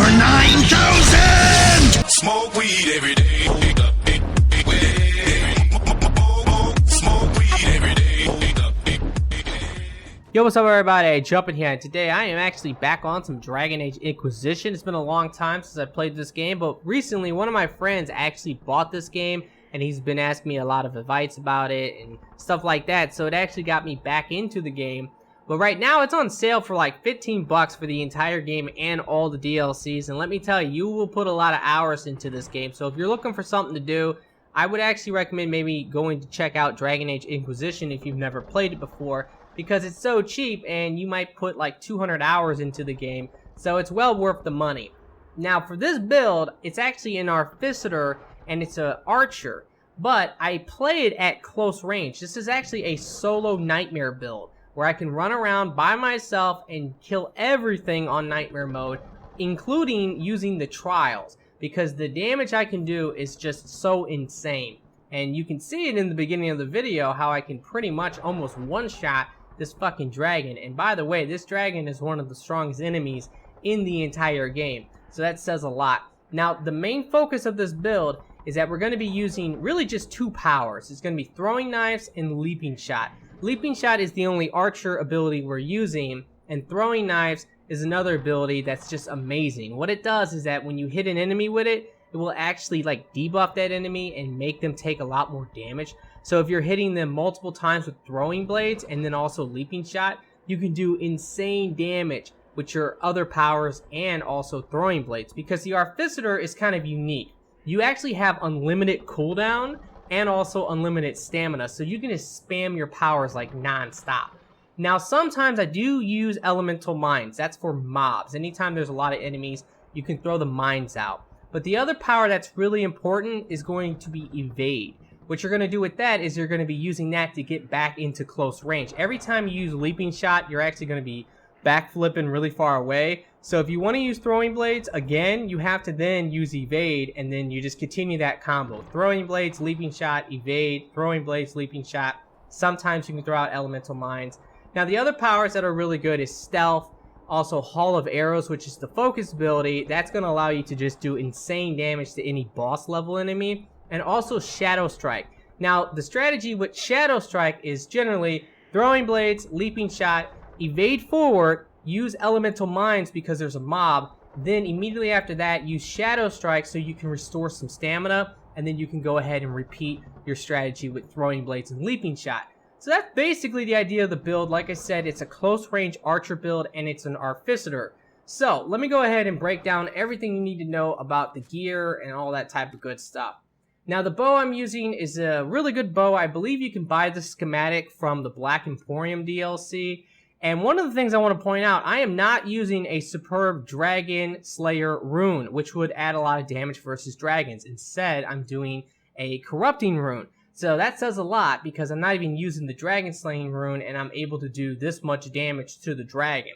for 9,000! Smoke weed every day. Smoke weed every day. Yo, what's up everybody, Jumpin here, and today I am actually back on some Dragon Age Inquisition. It's been a long time since I played this game, but recently one of my friends actually bought this game, and he's been asking me a lot of advice about it and stuff like that, so it actually got me back into the game. But right now it's on sale for like 15 bucks for the entire game and all the DLCs, and let me tell you, you will put a lot of hours into this game. So if you're looking for something to do, I would actually recommend maybe going to check out Dragon Age Inquisition if you've never played it before, because it's so cheap and you might put like 200 hours into the game, so it's well worth the money. Now for this build, it's actually an Artificer and it's an Archer, but I play it at close range. This is actually a solo Nightmare build, where I can run around by myself and kill everything on Nightmare mode, including using the Trials, because the damage I can do is just so insane. And you can see it in the beginning of the video, how I can pretty much almost one-shot this fucking dragon. And by the way, this dragon is one of the strongest enemies in the entire game, so that says a lot. Now, the main focus of this build is that we're going to be using really just two powers. It's going to be Throwing Knives and Leaping Shot. Leaping Shot is the only Archer ability we're using, and Throwing Knives is another ability that's just amazing. What it does is that when you hit an enemy with it, it will actually like debuff that enemy and make them take a lot more damage. So if you're hitting them multiple times with throwing blades and then also Leaping Shot, you can do insane damage with your other powers and also throwing blades, because the Artificer is kind of unique. You actually have unlimited cooldown and also unlimited stamina, so you can just spam your powers like non-stop. Now sometimes I do use elemental mines. That's for mobs. Anytime there's a lot of enemies, you can throw the mines out. But the other power that's really important is going to be Evade. What you're going to do with that is you're going to be using that to get back into close range. Every time you use Leaping Shot, you're actually going to be backflipping really far away. So if you want to use Throwing Blades, again, you have to then use Evade, and then you just continue that combo. Throwing Blades, Leaping Shot, Evade, Throwing Blades, Leaping Shot. Sometimes you can throw out Elemental Mines. Now the other powers that are really good is Stealth, also Hall of Arrows, which is the focus ability. That's going to allow you to just do insane damage to any boss level enemy. And also Shadow Strike. Now the strategy with Shadow Strike is generally Throwing Blades, Leaping Shot, Evade forward, use Elemental Mines because there's a mob, then immediately after that use Shadow Strike so you can restore some stamina, and then you can go ahead and repeat your strategy with Throwing Blades and Leaping Shot. So that's basically the idea of the build. Like I said, it's a close range Archer build and it's an Artificer. So let me go ahead and break down everything you need to know about the gear and all that type of good stuff. Now the bow I'm using is a really good bow. I believe you can buy the schematic from the Black Emporium DLC. And one of the things I want to point out, I am not using a Superb Dragon Slayer rune, which would add a lot of damage versus dragons. Instead, I'm doing a Corrupting rune. So that says a lot, because I'm not even using the Dragon Slaying rune, and I'm able to do this much damage to the dragon.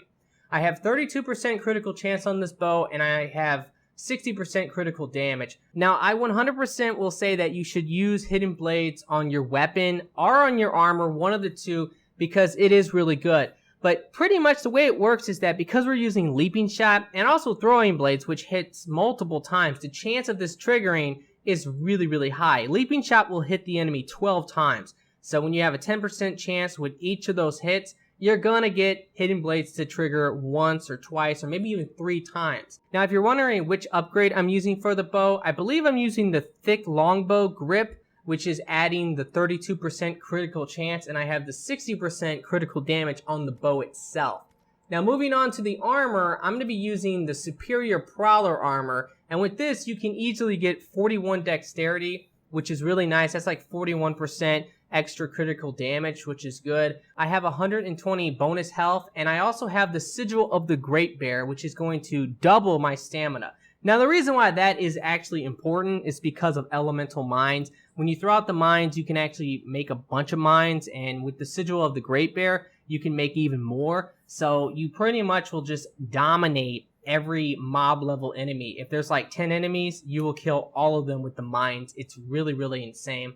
I have 32% critical chance on this bow, and I have 60% critical damage. Now, I 100% will say that you should use Hidden Blades on your weapon or on your armor, one of the two, because it is really good. But pretty much the way it works is that because we're using Leaping Shot and also Throwing Blades, which hits multiple times, the chance of this triggering is really, really high. Leaping Shot will hit the enemy 12 times. So when you have a 10% chance with each of those hits, you're gonna get Hidden Blades to trigger once or twice or maybe even 3 times. Now, if you're wondering which upgrade I'm using for the bow, I believe I'm using the Thick Longbow Grip, which is adding the 32% critical chance, and I have the 60% critical damage on the bow itself. Now, moving on to the armor, I'm going to be using the Superior Prowler armor, and with this, you can easily get 41 dexterity, which is really nice. That's like 41% extra critical damage, which is good. I have 120 bonus health, and I also have the Sigil of the Great Bear, which is going to double my stamina. Now, the reason why that is actually important is because of elemental mines. When you throw out the mines, you can actually make a bunch of mines, and with the Sigil of the Great Bear, you can make even more. So you pretty much will just dominate every mob level enemy. If there's like 10 enemies, you will kill all of them with the mines. It's really, really insane.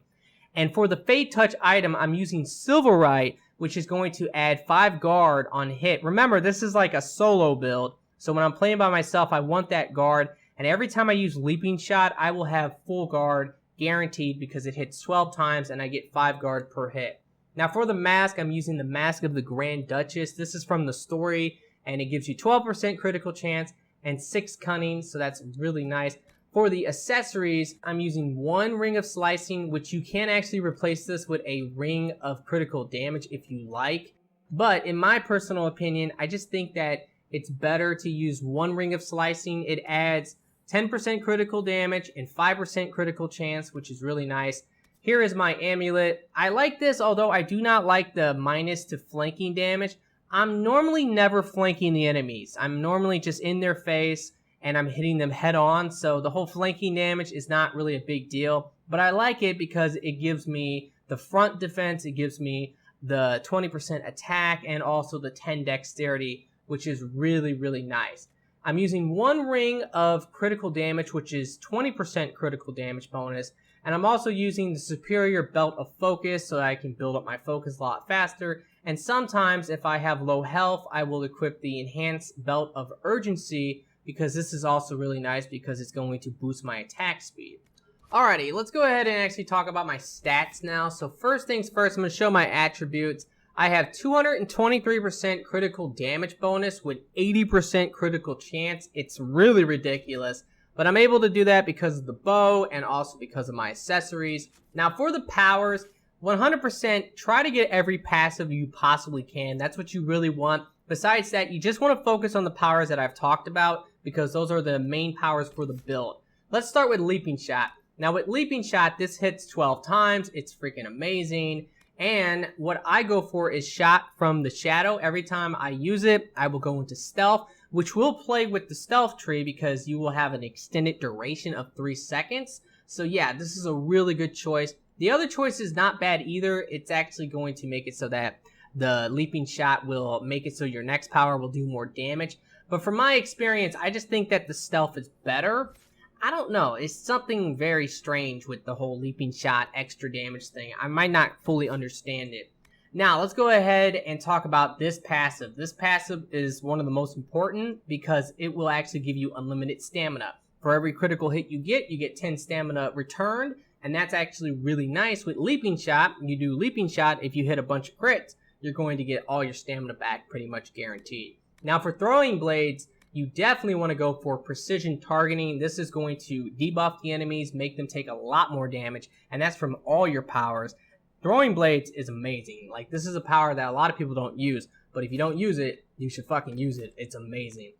And for the Fate Touch item, I'm using Silverite, which is going to add 5 guard on hit. Remember, this is like a solo build, So when I'm playing by myself, I want that guard. And every time I use Leaping Shot, I will have full guard guaranteed because it hits 12 times and I get 5 guard per hit. Now for the mask, I'm using the Mask of the Grand Duchess. This is from the story and it gives you 12% critical chance and 6 cunning, so that's really nice. For the accessories, I'm using 1 ring of slicing, which you can actually replace this with a ring of critical damage if you like. But in my personal opinion, I just think that it's better to use 1 ring of slicing. It adds 10% critical damage and 5% critical chance, which is really nice. Here is my amulet. I like this, although I do not like the minus to flanking damage. I'm normally never flanking the enemies. I'm normally just in their face and I'm hitting them head on. So the whole flanking damage is not really a big deal. But I like it because it gives me the front defense. It gives me the 20% attack and also the 10 dexterity, which is really, really nice. I'm using 1 ring of critical damage, which is 20% critical damage bonus. And I'm also using the Superior Belt of Focus so that I can build up my focus a lot faster. And sometimes if I have low health, I will equip the Enhanced Belt of Urgency because this is also really nice because it's going to boost my attack speed. Alrighty, let's go ahead and actually talk about my stats now. So first things first, I'm going to show my attributes. I have 223% critical damage bonus with 80% critical chance. It's really ridiculous. But I'm able to do that because of the bow and also because of my accessories. Now for the powers, 100% try to get every passive you possibly can. That's what you really want. Besides that, you just want to focus on the powers that I've talked about because those are the main powers for the build. Let's start with Leaping Shot. Now with Leaping Shot, this hits 12 times. It's freaking amazing. And what I go for is Shot from the Shadow. Every time I use it, I will go into Stealth, which will play with the Stealth tree because you will have an extended duration of 3 seconds. So yeah, this is a really good choice. The other choice is not bad either. It's actually going to make it so that the Leaping Shot will make it so your next power will do more damage. But from my experience, I just think that the Stealth is better. I don't know. It's something very strange with the whole Leaping Shot extra damage thing. I might not fully understand it. Now, let's go ahead and talk about this passive. This passive is one of the most important because it will actually give you unlimited stamina. For every critical hit you get 10 stamina returned, and that's actually really nice. With Leaping Shot, you do Leaping Shot, if you hit a bunch of crits, you're going to get all your stamina back pretty much guaranteed. Now for Throwing Blades, you definitely want to go for precision targeting. This is going to debuff the enemies, make them take a lot more damage, and that's from all your powers. Throwing Blades is amazing. Like, this is a power that a lot of people don't use, but if you don't use it, you should fucking use it. It's amazing.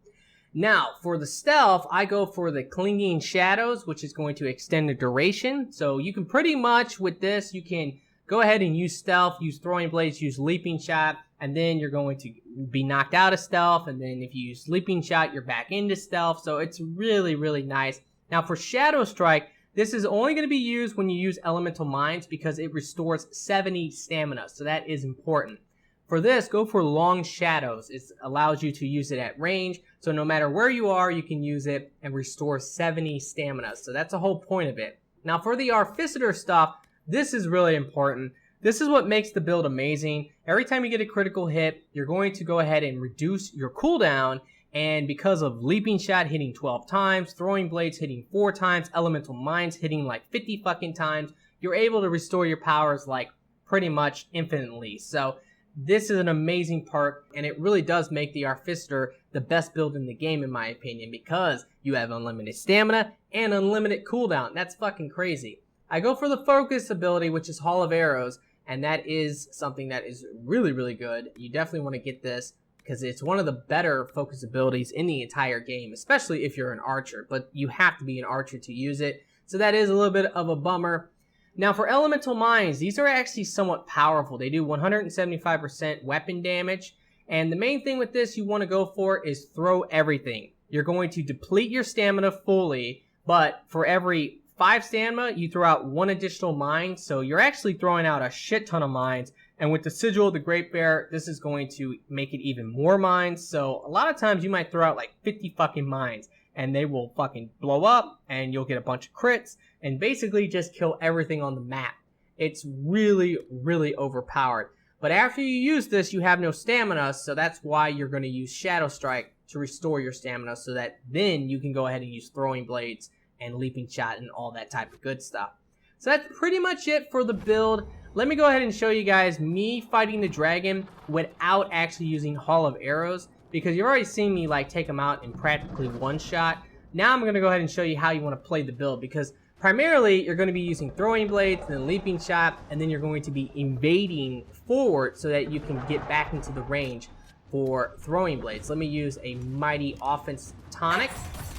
Now, for the Stealth, I go for the Clinging Shadows, which is going to extend the duration. So you can pretty much, with this, you can go ahead and use Stealth, use Throwing Blades, use Leaping Shot, and then you're going to be knocked out of Stealth, and then if you use Leaping Shot, you're back into Stealth. So it's really, really nice. Now for Shadow Strike, this is only going to be used when you use Elemental Mines because it restores 70 stamina, so that is important. For this, go for Long Shadows. It allows you to use it at range, so no matter where you are, you can use it and restore 70 stamina. So that's the whole point of it. Now for the Artificer stuff, this is really important. This is what makes the build amazing. Every time you get a critical hit, you're going to go ahead and reduce your cooldown, and because of Leaping Shot hitting 12 times, Throwing Blades hitting 4 times, Elemental Mines hitting like 50 fucking times, you're able to restore your powers like pretty much infinitely. So this is an amazing part, and it really does make the Artificer the best build in the game in my opinion because you have unlimited stamina and unlimited cooldown. That's fucking crazy. I go for the Focus ability, which is Hall of Arrows, and that is something that is really, really good. You definitely want to get this because it's one of the better focus abilities in the entire game, especially if you're an archer, but you have to be an archer to use it. So that is a little bit of a bummer. Now for Elemental Mines, these are actually somewhat powerful. They do 175% weapon damage, and the main thing with this you want to go for is throw everything. You're going to deplete your stamina fully, but for every 5 stamina, you throw out 1 additional mine, so you're actually throwing out a shit ton of mines. And with the Sigil of the Great Bear, this is going to make it even more mines. So a lot of times you might throw out like 50 fucking mines, and they will fucking blow up, and you'll get a bunch of crits, and basically just kill everything on the map. It's really, really overpowered. But after you use this, you have no stamina, so that's why you're going to use Shadow Strike to restore your stamina, so that then you can go ahead and use Throwing Blades and Leaping Shot and all that type of good stuff. So that's pretty much it for the build. Let me go ahead and show you guys me fighting the dragon without actually using Hall of Arrows, because you've already seen me like take him out in practically one shot. Now I'm going to go ahead and show you how you want to play the build, because primarily you're going to be using Throwing Blades, then Leaping Shot, and then you're going to be invading forward so that you can get back into the range for Throwing Blades. Let me use a Mighty Offense Tonic,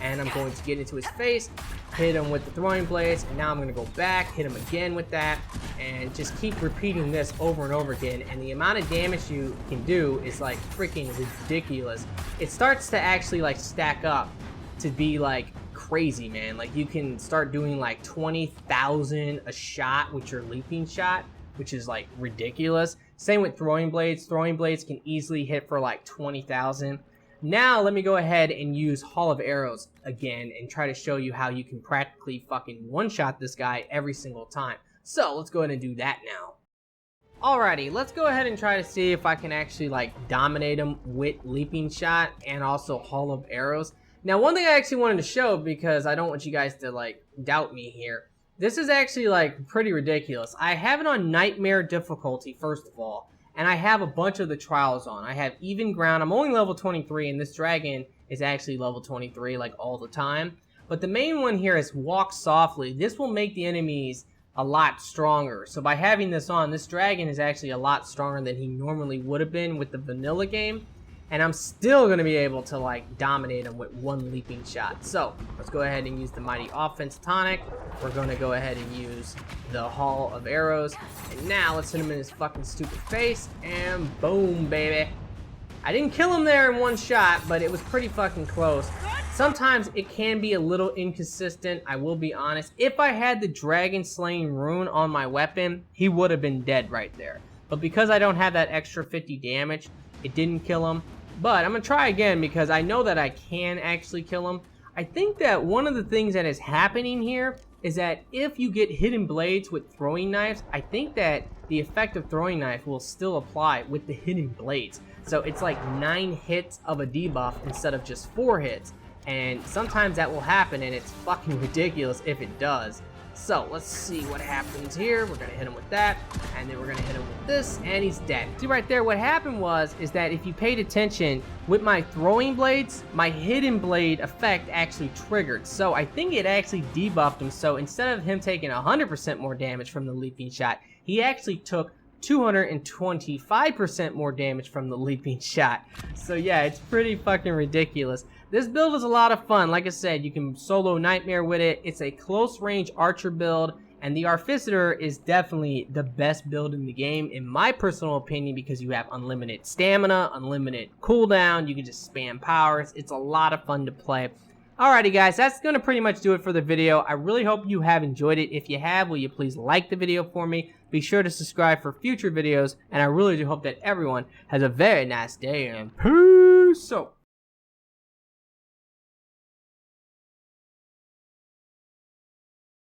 and I'm going to get into his face, hit him with the Throwing Blades, and now I'm going to go back, hit him again with that, and just keep repeating this over and over again. And the amount of damage you can do is like freaking ridiculous. It starts to actually like stack up to be like crazy, man. Like you can start doing like 20,000 a shot with your Leaping Shot, which is like ridiculous. Same with Throwing Blades. Throwing Blades can easily hit for like 20,000. Now let me go ahead and use Hall of Arrows again and try to show you how you can practically fucking one-shot this guy every single time. So let's go ahead and do that now. Alrighty, let's go ahead and try to see if I can actually like dominate him with Leaping Shot and also Hall of Arrows. Now one thing I actually wanted to show, because I don't want you guys to like doubt me here, this is actually like pretty ridiculous. I have it on Nightmare difficulty first of all, and I have a bunch of the trials on. I have Even Ground. I'm only level 23, and this dragon is actually level 23 like all the time. But the main one here is Walk Softly. This will make the enemies a lot stronger. So by having this on, this dragon is actually a lot stronger than he normally would have been with the vanilla game. And I'm still going to be able to like dominate him with one Leaping Shot. So let's go ahead and use the Mighty Offense Tonic. We're going to go ahead and use the Hall of Arrows. And now let's hit him in his fucking stupid face. And boom, baby. I didn't kill him there in one shot, but it was pretty fucking close. Sometimes it can be a little inconsistent, I will be honest. If I had the Dragon Slaying Rune on my weapon, he would have been dead right there. But because I don't have that extra 50 damage, it didn't kill him. But I'm going to try again because I know that I can actually kill him. I think that one of the things that is happening here is that if you get Hidden Blades with Throwing Knives, I think that the effect of Throwing Knife will still apply with the Hidden Blades. So it's like 9 hits of a debuff instead of just 4 hits. And sometimes that will happen, and it's fucking ridiculous if it does. So let's see what happens here. We're gonna hit him with that, and then we're gonna hit him with this, and he's dead. See right there, what happened is that if you paid attention, with my Throwing Blades, my Hidden Blade effect actually triggered. So I think it actually debuffed him. So instead of him taking 100% more damage from the Leaping Shot, he actually took 225% more damage from the Leaping Shot. So yeah, it's pretty fucking ridiculous. This build is a lot of fun. Like I said, you can solo Nightmare with it. It's a close range archer build, and the Artificer is definitely the best build in the game, in my personal opinion, because you have unlimited stamina, unlimited cooldown, you can just spam powers. It's a lot of fun to play. Alrighty guys, that's going to pretty much do it for the video. I really hope you have enjoyed it. If you have, will you please like the video for me? Be sure to subscribe for future videos, and I really do hope that everyone has a very nice day, and peace out.